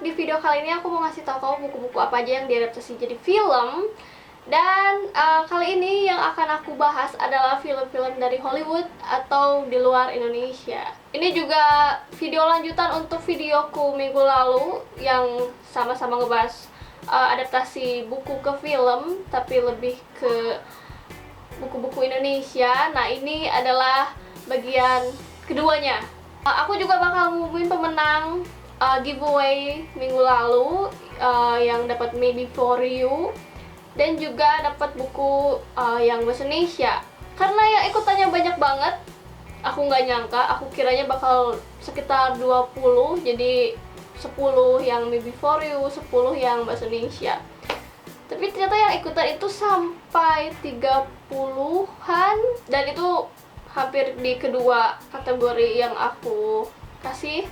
di video kali ini aku mau ngasih tahu kamu buku-buku apa aja yang diadaptasi jadi film. Dan kali ini yang akan aku bahas adalah film-film dari Hollywood atau di luar Indonesia. Ini juga video lanjutan untuk videoku minggu lalu yang sama-sama ngebahas adaptasi buku ke film, tapi lebih ke buku-buku Indonesia. Nah, ini adalah bagian keduanya. Aku juga bakal ngumumin pemenang giveaway minggu lalu yang dapat Maybe For You, dan juga dapat buku yang bahasa Indonesia. Karena yang ikutannya banyak banget, aku nggak nyangka, aku kiranya bakal sekitar 20, jadi 10 yang Maybe For You, 10 yang bahasa Indonesia. Tapi ternyata yang ikutan itu sampai 30-an, dan itu hampir di kedua kategori yang aku kasih.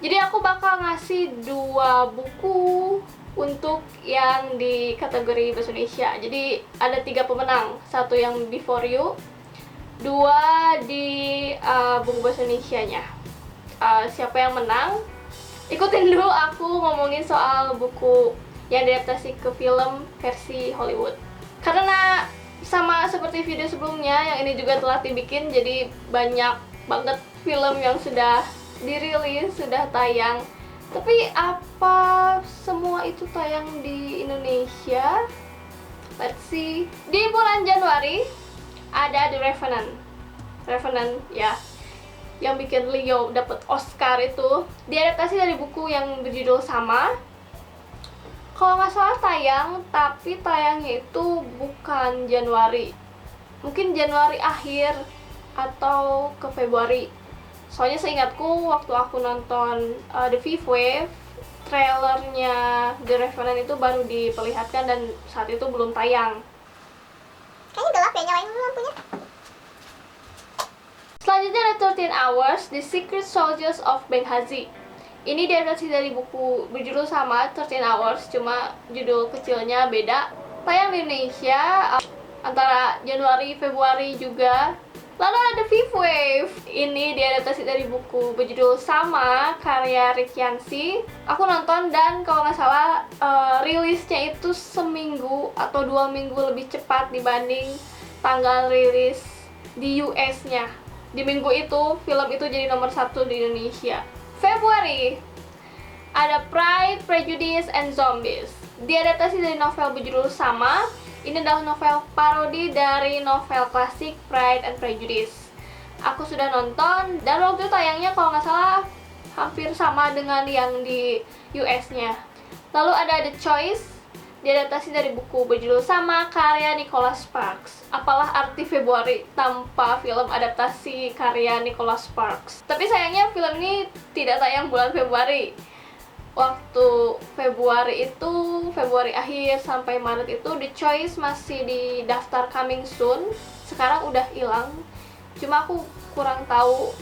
Jadi aku bakal ngasih 2 buku untuk yang di kategori bahasa Indonesia. Jadi ada 3 pemenang, 1 yang Before You, 2 di buku bahasa Indonesianya. Siapa yang menang? Ikutin dulu aku ngomongin soal buku yang diadaptasi ke film versi Hollywood. Karena sama seperti video sebelumnya, yang ini juga telah dibikin, jadi banyak banget film yang sudah dirilis, sudah tayang. Tapi apa semua itu tayang di Indonesia? Let's see. Di bulan Januari ada The Revenant ya, yang bikin Leo dapat Oscar itu. Diadaptasi dari buku yang berjudul sama. Kalau nggak salah tayang, tapi tayangnya itu bukan Januari. Mungkin Januari akhir atau ke Februari. Soalnya seingatku waktu aku nonton The Fifth Wave, trailernya The Revenant itu baru diperlihatkan dan saat itu belum tayang. Kayaknya gelap ya, nyalain lampunya. Selanjutnya ada 13 Hours, The Secret Soldiers of Benghazi. Ini diadaptasi dari buku berjudul sama, 13 Hours, cuma judul kecilnya beda. Tayang di Indonesia antara Januari, Februari juga. Lalu ada Fifth Wave. Ini diadaptasi dari buku berjudul sama, karya Rick Yancey. Aku nonton dan kalau nggak salah rilisnya itu seminggu atau 2 minggu lebih cepat dibanding tanggal rilis di US-nya. Di minggu itu, film itu jadi nomor 1 di Indonesia. Februari ada Pride, Prejudice, and Zombies. Diadaptasi dari novel berjudul sama. Ini adalah novel parodi dari novel klasik Pride and Prejudice. Aku sudah nonton dan waktu itu tayangnya kalau nggak salah hampir sama dengan yang di US-nya. Lalu ada The Choice, diadaptasi dari buku berjudul sama, karya Nicholas Sparks. Apalah arti Februari tanpa film adaptasi karya Nicholas Sparks. Tapi sayangnya film ini tidak tayang bulan Februari. Waktu Februari itu, Februari akhir sampai Maret itu The Choice masih di daftar coming soon. Sekarang udah hilang. Cuma aku kurang tahu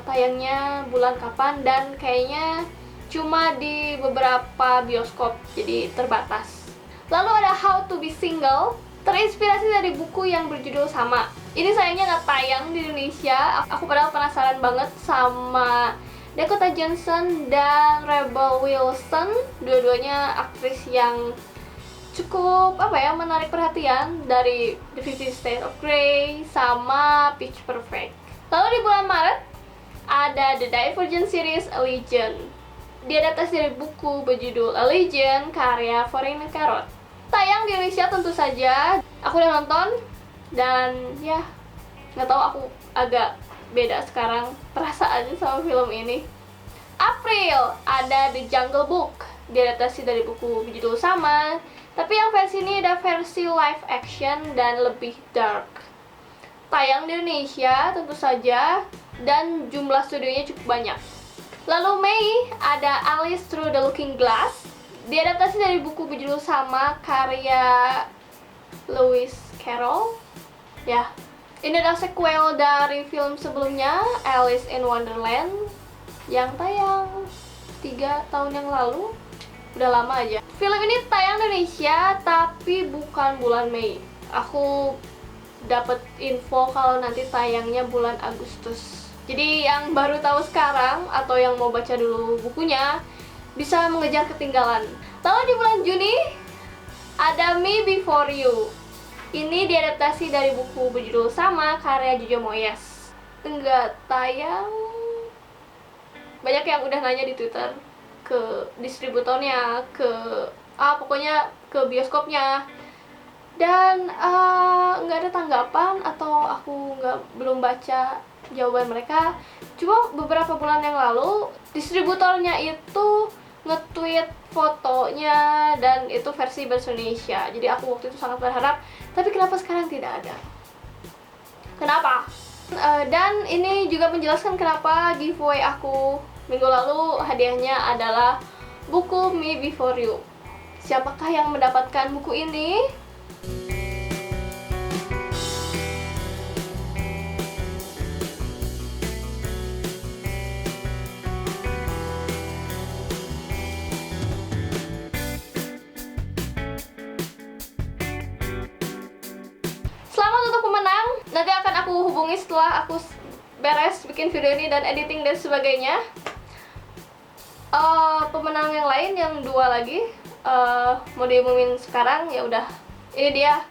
tayangnya bulan kapan, dan kayaknya cuma di beberapa bioskop, jadi terbatas. Lalu ada How to Be Single, terinspirasi dari buku yang berjudul sama. Ini sayangnya nggak tayang di Indonesia. Aku padahal penasaran banget sama Dakota Johnson dan Rebel Wilson. Dua-duanya aktris yang cukup menarik perhatian, dari The 50 Shades of Grey sama Pitch Perfect. Lalu di bulan Maret ada The Divergent series A Legend. Diadaptasi dari buku berjudul A Legend, karya Foreign Carrot. Tayang di Indonesia tentu saja. Aku udah nonton dan ya nggak tahu, aku agak beda sekarang perasaannya sama film ini. April ada The Jungle Book, diadaptasi dari buku berjudul sama, tapi yang versi ini ada versi live action dan lebih dark. Tayang di Indonesia tentu saja, dan jumlah studionya cukup banyak. Lalu Mei ada Alice Through the Looking Glass, diadaptasi dari buku berjudul sama, karya Lewis Carroll. Ya, ini adalah sequel dari film sebelumnya, Alice in Wonderland, yang tayang 3 tahun yang lalu. Udah lama aja. Film ini tayang di Indonesia tapi bukan bulan Mei. Aku dapat info kalau nanti tayangnya bulan Agustus. Jadi yang baru tahu sekarang atau yang mau baca dulu bukunya, bisa mengejar ketinggalan. Lalu di bulan Juni ada Me Before You. Ini diadaptasi dari buku berjudul sama karya Jojo Moyes. Enggak tayang. Banyak yang udah nanya di Twitter ke distributornya, pokoknya ke bioskopnya. Dan nggak ada tanggapan atau aku belum baca jawaban mereka. Cuma beberapa bulan yang lalu distributornya itu nge-tweet fotonya dan itu versi bahasa Indonesia. Jadi aku waktu itu sangat berharap, tapi kenapa sekarang tidak ada? Kenapa? Dan ini juga menjelaskan kenapa giveaway aku minggu lalu hadiahnya adalah buku Me Before You. Siapakah yang mendapatkan buku ini? Selamat untuk pemenang. Nanti akan aku hubungi setelah aku beres bikin video ini dan editing dan sebagainya. Pemenang yang lain yang 2 lagi mau diumumin sekarang, ya udah. Ini dia.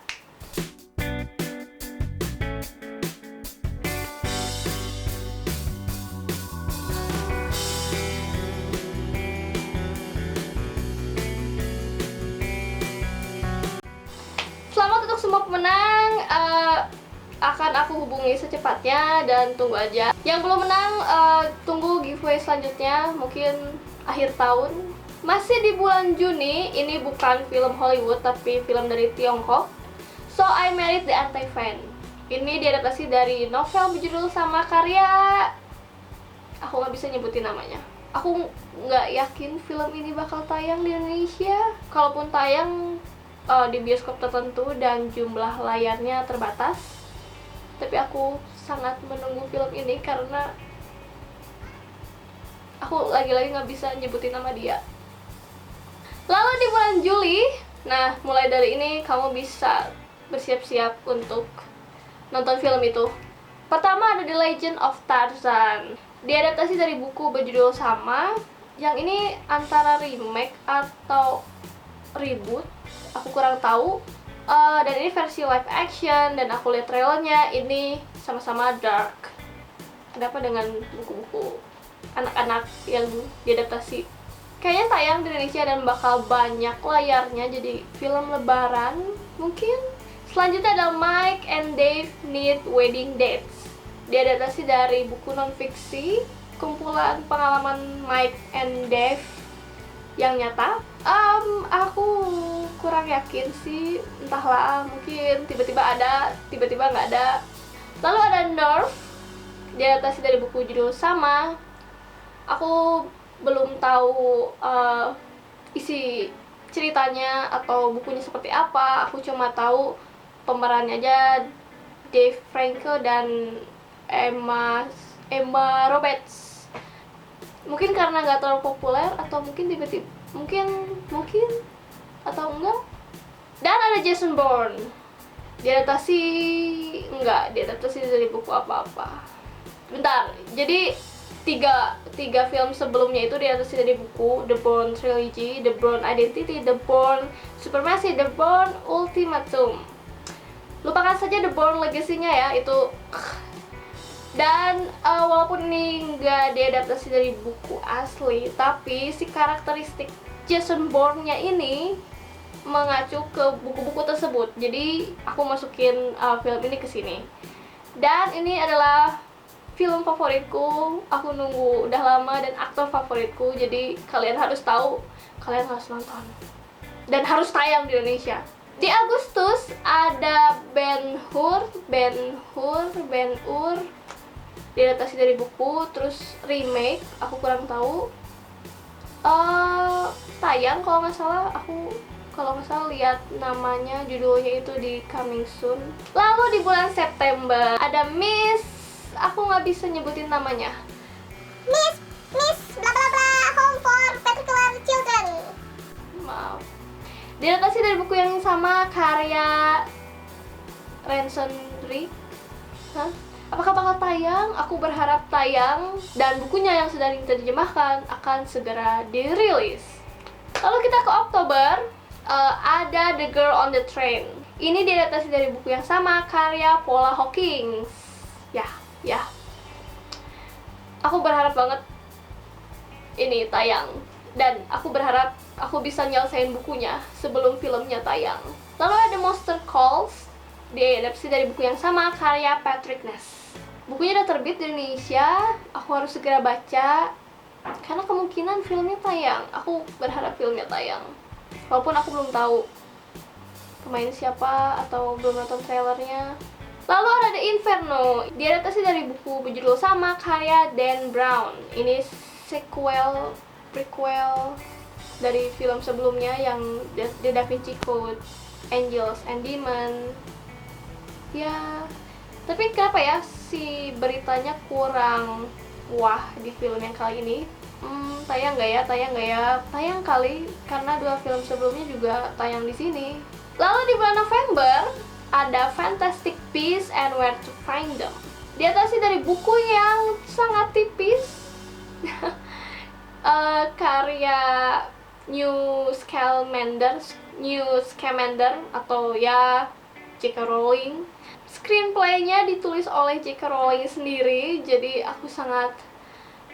Selamat untuk semua pemenang. Akan aku hubungi secepatnya dan tunggu aja. Yang belum menang, tunggu giveaway selanjutnya, mungkin akhir tahun. Masih di bulan Juni, ini bukan film Hollywood tapi film dari Tiongkok. So I Married the Anti-Fan. Ini diadaptasi dari novel berjudul sama karya, aku nggak bisa nyebutin namanya. Aku nggak yakin film ini bakal tayang di Indonesia. Kalaupun tayang di bioskop tertentu dan jumlah layarnya terbatas. Tapi aku sangat menunggu film ini karena aku lagi-lagi nggak bisa nyebutin nama dia. Lalu di bulan Juli, nah mulai dari ini kamu bisa bersiap-siap untuk nonton film itu. Pertama ada The Legend of Tarzan. Diadaptasi dari buku berjudul sama. Yang ini antara remake atau reboot, aku kurang tahu. Dan ini versi live action dan aku lihat trailernya, ini sama-sama dark. Kenapa dengan buku-buku anak-anak yang diadaptasi? Kayaknya tayang di Indonesia dan bakal banyak layarnya, jadi film lebaran mungkin. Selanjutnya ada Mike and Dave Need Wedding Dates. Diadaptasi dari buku non-fiksi, kumpulan pengalaman Mike and Dave yang nyata. Aku kurang yakin sih, entahlah, mungkin tiba-tiba ada, tiba-tiba nggak ada. Lalu ada Nerve, diadaptasi dari buku judul sama. Aku belum tahu isi ceritanya atau bukunya seperti apa. Aku cuma tahu pemerannya aja, Dave Franco dan Emma Roberts. Mungkin karena nggak terlalu populer atau mungkin tiba-tiba mungkin atau enggak. Dan ada Jason Bourne, diadaptasi dari buku apa-apa. Bentar, jadi tiga film sebelumnya itu diadaptasi dari buku: The Bourne Trilogy, The Bourne Identity, The Bourne Supremacy, The Bourne Ultimatum. Lupakan saja The Bourne Legacy-nya ya, itu. Dan walaupun ini nggak diadaptasi dari buku asli, tapi si karakteristik Jason Bourne-nya ini mengacu ke buku-buku tersebut. Jadi aku masukin film ini ke sini. Dan ini adalah film favoritku. Aku nunggu udah lama dan aktor favoritku. Jadi kalian harus tahu, kalian harus nonton. Dan harus tayang di Indonesia. Di Agustus ada Ben-Hur, diadaptasi dari buku, terus remake, aku kurang tahu. Tayang kalau nggak salah lihat namanya, judulnya itu di Coming Soon. Lalu di bulan September ada Miss, aku nggak bisa nyebutin namanya. Miss bla bla bla Home for Particular Children. Maaf. Diadaptasi dari buku yang sama karya Ransom Rick. Apakah bakal tayang? Aku berharap tayang, dan bukunya yang sudah diterjemahkan akan segera dirilis. Lalu kita ke Oktober, ada The Girl on the Train. Ini diadaptasi dari buku yang sama, karya Paula Hawkins. Ya. Aku berharap banget ini tayang, dan aku berharap aku bisa nyelesain bukunya sebelum filmnya tayang. Lalu ada Monster Calls, diadaptasi dari buku yang sama, karya Patrick Ness. Bukunya udah terbit di Indonesia, aku harus segera baca karena kemungkinan filmnya tayang. Aku berharap filmnya tayang, walaupun aku belum tahu pemain siapa atau belum nonton trailernya. Lalu ada The Inferno, diadaptasi dari buku berjudul sama, karya Dan Brown. Ini prequel dari film sebelumnya yang The Da Vinci Code, Angels and Demons. Ya, tapi kenapa ya si beritanya kurang wah di film yang kali ini? Tayang nggak ya? Tayang kali, karena 2 film sebelumnya juga tayang di sini. Lalu di bulan November ada Fantastic Beasts and Where to Find Them. Diadaptasi dari buku yang sangat tipis, karya New Scamander atau ya J.K. Rowling. Screenplaynya ditulis oleh J.K. Rowling sendiri, jadi aku sangat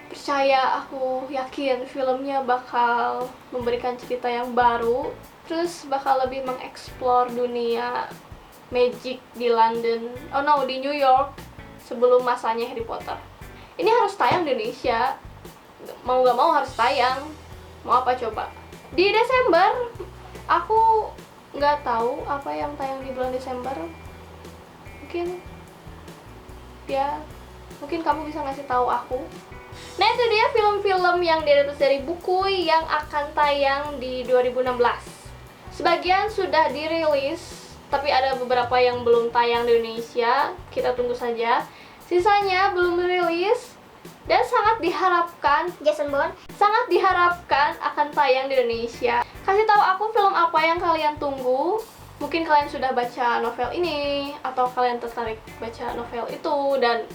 percaya, aku yakin filmnya bakal memberikan cerita yang baru, terus bakal lebih mengeksplor dunia magic di di New York sebelum masanya Harry Potter. Ini harus tayang di Indonesia, mau gak mau harus tayang. Mau apa coba? Di Desember, aku nggak tahu apa yang tayang di bulan Desember. Mungkin kamu bisa ngasih tahu aku. Nah, itu dia film-film yang diadaptasi dari buku yang akan tayang di 2016. Sebagian sudah dirilis, tapi ada beberapa yang belum tayang di Indonesia. Kita tunggu saja. Sisanya belum dirilis dan sangat diharapkan akan tayang di Indonesia. Kasih tahu aku film apa yang kalian tunggu. Mungkin kalian sudah baca novel ini, atau kalian tertarik baca novel itu dan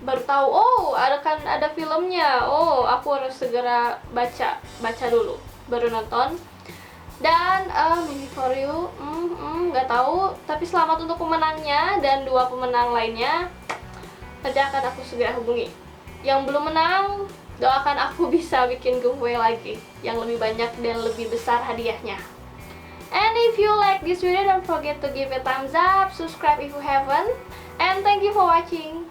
baru tahu, ada filmnya. Aku harus segera baca dulu baru nonton. Dan Maybe For You, nggak tahu, tapi selamat untuk pemenangnya dan 2 pemenang lainnya. Nanti akan aku segera hubungi. Yang belum menang, doakan aku bisa bikin giveaway lagi yang lebih banyak dan lebih besar hadiahnya. And if you like this video, don't forget to give a thumbs up, subscribe if you haven't, and thank you for watching.